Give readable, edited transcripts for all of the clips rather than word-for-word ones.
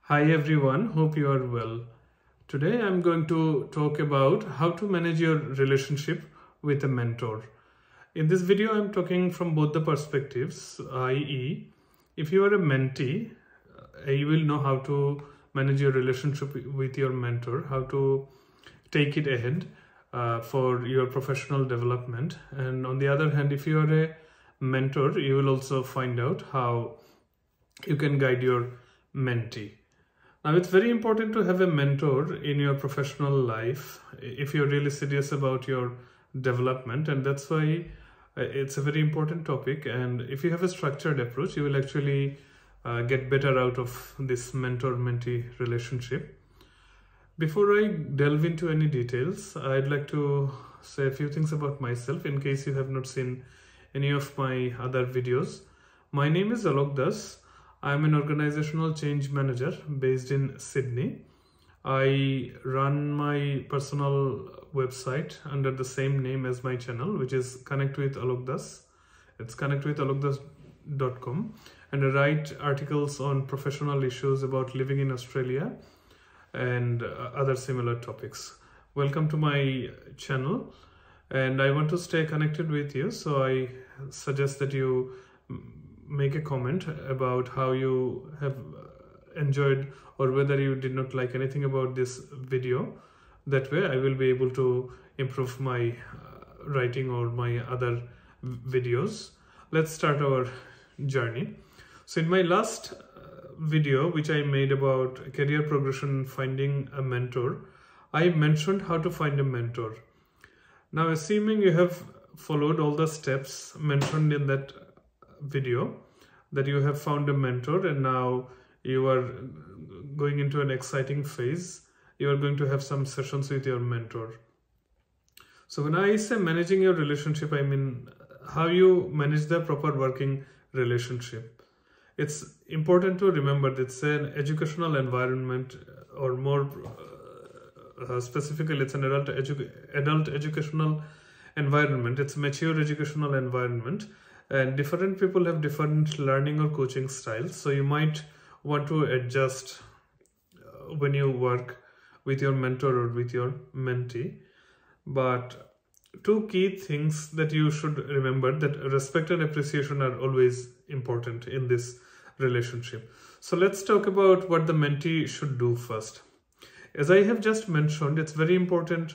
Hi everyone, hope you are well. Today I'm going to talk about how to manage your relationship with a mentor. In this video I'm talking from both the perspectives, i.e. if you are a mentee, you will know how to manage your relationship with your mentor, how to take it ahead for your professional development. And on the other hand, if you are a mentor, you will also find out how you can guide your mentee. Now, it's very important to have a mentor in your professional life if you're really serious about your development, and that's why it's a very important topic. And if you have a structured approach, you will actually get better out of this mentor-mentee relationship. Before I delve into any details, I'd like to say a few things about myself in case you have not seen any of my other videos. My name is Alok Das. I'm an organizational change manager based in Sydney. I run my personal website under the same name as my channel, which is Connect with Alok Das. It's connectwithalokdas.com, and I write articles on professional issues about living in Australia and other similar topics. Welcome to my channel, and I want to stay connected with you, so I suggest that you make a comment about how you have enjoyed or whether you did not like anything about this video. That way I will be able to improve my writing or my other videos. Let's start our journey. So in my last video, which I made about career progression, finding a mentor, I mentioned how to find a mentor. Now, assuming you have followed all the steps mentioned in that video, that you have found a mentor and now you are going into an exciting phase, you are going to have some sessions with your mentor. So when I say managing your relationship, I mean how you manage the proper working relationship. It's important to remember that it's an educational environment, or more specifically it's an adult educational environment. It's a mature educational environment, and different people have different learning or coaching styles. So you might want to adjust when you work with your mentor or with your mentee. But two key things that you should remember, that respect and appreciation are always important in this relationship. So let's talk about what the mentee should do first. As I have just mentioned, it's very important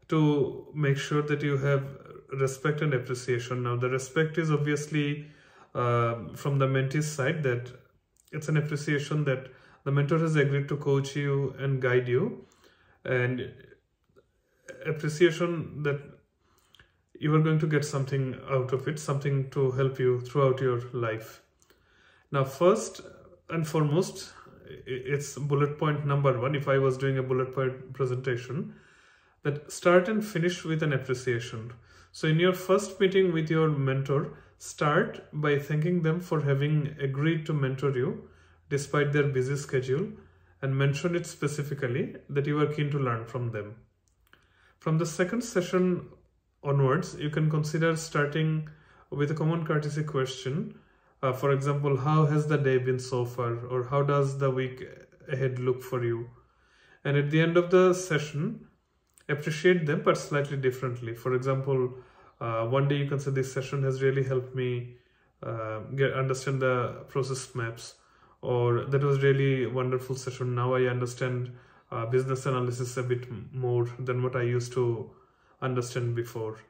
to make sure that you have respect and appreciation. Now, the respect is obviously from the mentee's side, that it's an appreciation that the mentor has agreed to coach you and guide you, and appreciation that you are going to get something out of it, something to help you throughout your life. Now, first and foremost, it's bullet point number one. If I was doing a bullet point presentation, that start and finish with an appreciation. So in your first meeting with your mentor, start by thanking them for having agreed to mentor you despite their busy schedule, and mention it specifically that you are keen to learn from them. From the second session onwards, you can consider starting with a common courtesy question. For example, how has the day been so far, or how does the week ahead look for you? And at the end of the session, appreciate them, but slightly differently. For example, one day you can say, this session has really helped me understand the process maps, or that was really wonderful session. Now I understand business analysis a bit more than what I used to understand before.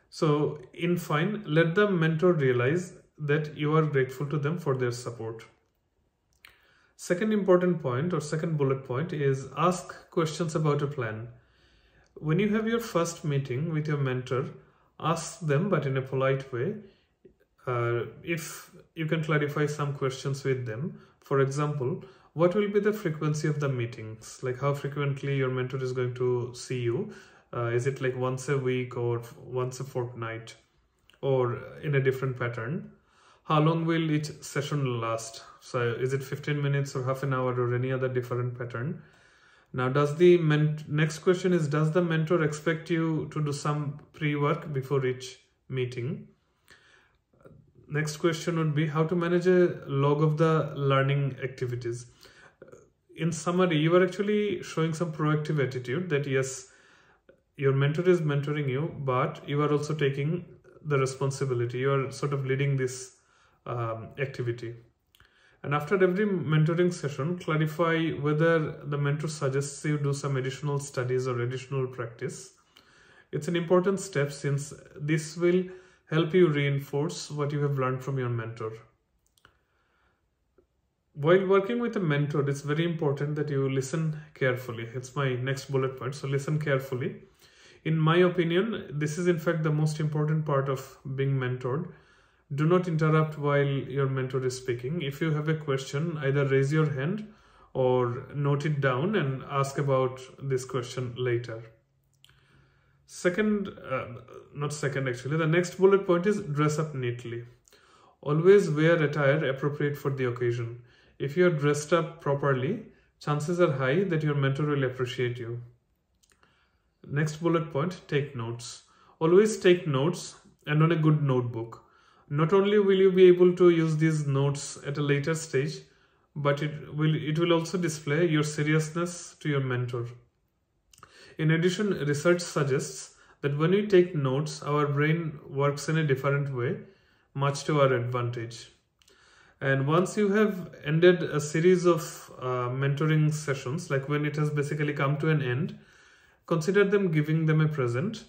So in fine, let the mentor realize that you are grateful to them for their support. Second important point, or second bullet point, is ask questions about a plan. When you have your first meeting with your mentor, ask them, but in a polite way, if you can clarify some questions with them. For example, what will be the frequency of the meetings? Like how frequently your mentor is going to see you? Is it like once a week or once a fortnight, or in a different pattern? How long will each session last? So is it 15 minutes or half an hour or any other different pattern? Now, next question is, does the mentor expect you to do some pre-work before each meeting? Next question would be how to manage a log of the learning activities. In summary, you are actually showing some proactive attitude that yes, your mentor is mentoring you, but you are also taking the responsibility. You are sort of leading this activity. And after every mentoring session, clarify whether the mentor suggests you do some additional studies or additional practice. It's an important step since this will help you reinforce what you have learned from your mentor. While working with a mentor, it's very important that you listen carefully. It's my next bullet point. So listen carefully. In my opinion, this is in fact the most important part of being mentored. Do not interrupt while your mentor is speaking. If you have a question, either raise your hand or note it down and ask about this question later. The next bullet point is dress up neatly. Always wear attire appropriate for the occasion. If you are dressed up properly, chances are high that your mentor will appreciate you. Next bullet point, take notes. Always take notes and on a good notebook. Not only will you be able to use these notes at a later stage, but it will also display your seriousness to your mentor. In addition, research suggests that when we take notes, our brain works in a different way, much to our advantage. And once you have ended a series of mentoring sessions, like when it has basically come to an end, consider giving them a present.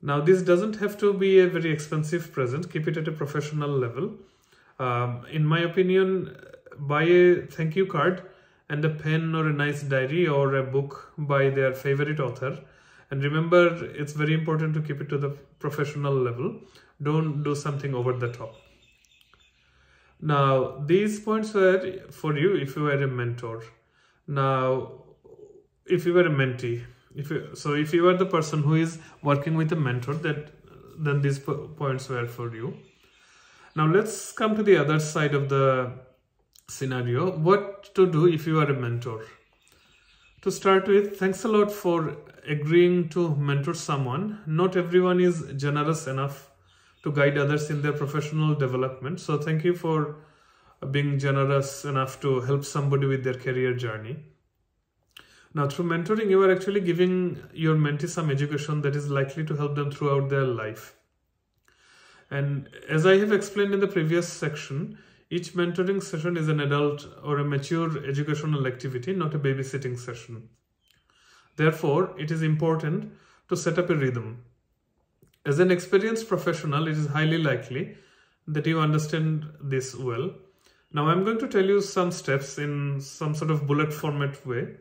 Now, this doesn't have to be a very expensive present. Keep it at a professional level. In my opinion, buy a thank you card and a pen or a nice diary or a book by their favorite author. And remember, it's very important to keep it to the professional level. Don't do something over the top. Now, these points were for you if you were a mentor. Now, if you were a mentee, if you are the person who is working with a mentor, then these points were for you. Now, let's come to the other side of the scenario. What to do if you are a mentor? To start with, thanks a lot for agreeing to mentor someone. Not everyone is generous enough to guide others in their professional development. So thank you for being generous enough to help somebody with their career journey. Now, through mentoring, you are actually giving your mentee some education that is likely to help them throughout their life. And as I have explained in the previous section, each mentoring session is an adult or a mature educational activity, not a babysitting session. Therefore, it is important to set up a rhythm. As an experienced professional, it is highly likely that you understand this well. Now, I'm going to tell you some steps in some sort of bullet format way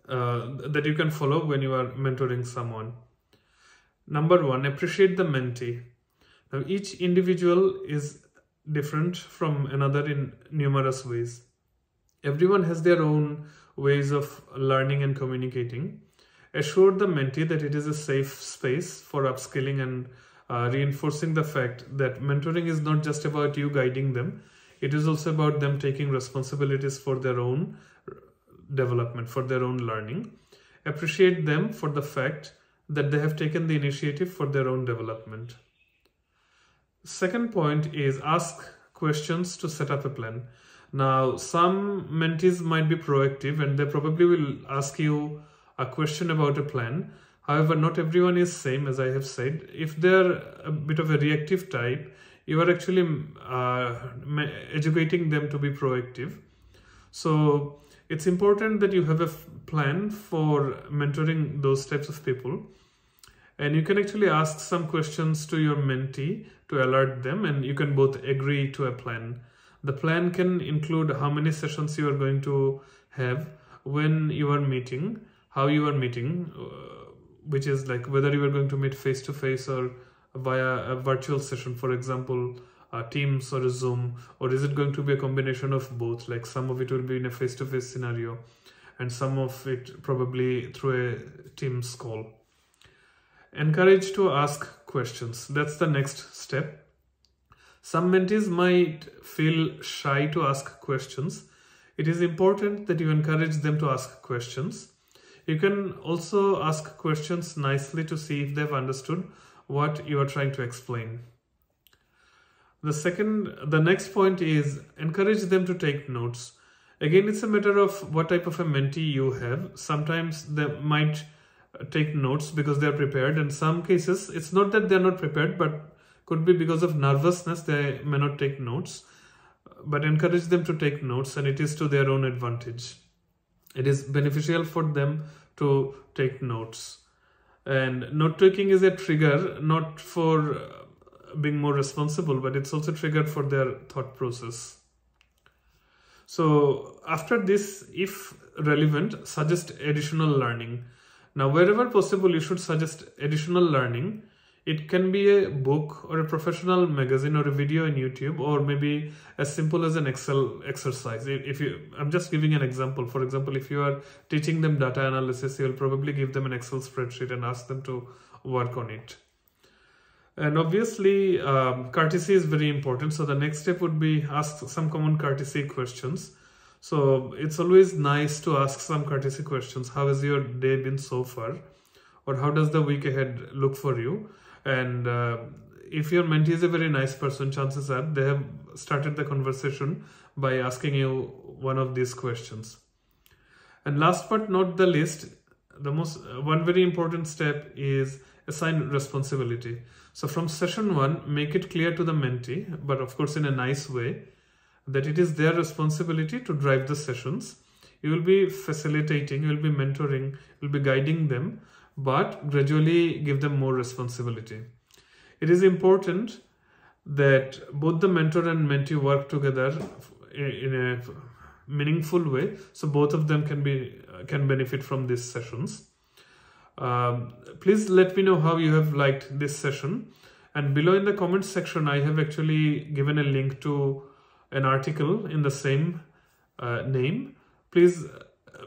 that you can follow when you are mentoring someone. Number one, appreciate the mentee. Now, each individual is different from another in numerous ways. Everyone has their own ways of learning and communicating. Assure the mentee that it is a safe space for upskilling and reinforcing the fact that mentoring is not just about you guiding them. It is also about them taking responsibilities for their own development, for their own learning. Appreciate them for the fact that they have taken the initiative for their own development. Second point is ask questions to set up a plan. Now, some mentees might be proactive and they probably will ask you a question about a plan. However, not everyone is same, as I have said. If they're a bit of a reactive type, you are actually educating them to be proactive. So it's important that you have a plan for mentoring those types of people. And you can actually ask some questions to your mentee to alert them, and you can both agree to a plan. The plan can include how many sessions you are going to have, when you are meeting, how you are meeting, which is like whether you are going to meet face-to-face or via a virtual session, for example, Teams or a Zoom, or is it going to be a combination of both? Like some of it will be in a face-to-face scenario and some of it probably through a Teams call. Encourage to ask questions. That's the next step. Some mentees might feel shy to ask questions. It is important that you encourage them to ask questions. You can also ask questions nicely to see if they've understood what you are trying to explain. The next point is encourage them to take notes. Again, it's a matter of what type of a mentee you have. Sometimes they might take notes because they're prepared. In some cases, it's not that they're not prepared, but could be because of nervousness, they may not take notes. But encourage them to take notes, and it is to their own advantage. It is beneficial for them to take notes. And note taking is a trigger, not for being more responsible, but it's also triggered for their thought process. So after this, if relevant, suggest additional learning. Now, wherever possible, you should suggest additional learning. It can be a book or a professional magazine or a video on YouTube, or maybe as simple as an Excel exercise. I'm just giving an example. For example, if you are teaching them data analysis, you'll probably give them an Excel spreadsheet and ask them to work on it. And obviously, courtesy is very important. So the next step would be ask some common courtesy questions. So it's always nice to ask some courtesy questions. How has your day been so far? Or how does the week ahead look for you? And if your mentee is a very nice person, chances are they have started the conversation by asking you one of these questions. And last but not the least, one very important step is assign responsibility. So from session 1, make it clear to the mentee, but of course in a nice way, that it is their responsibility to drive the sessions. You will be facilitating, you will be mentoring, you will be guiding them, but gradually give them more responsibility. It is important that both the mentor and mentee work together in a meaningful way, so both of them can benefit from these sessions. Please let me know how you have liked this session, and below in the comments section I have actually given a link to an article in the same name. Please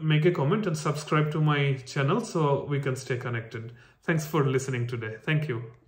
make a comment and subscribe to my channel so we can stay connected. Thanks for listening today. Thank you.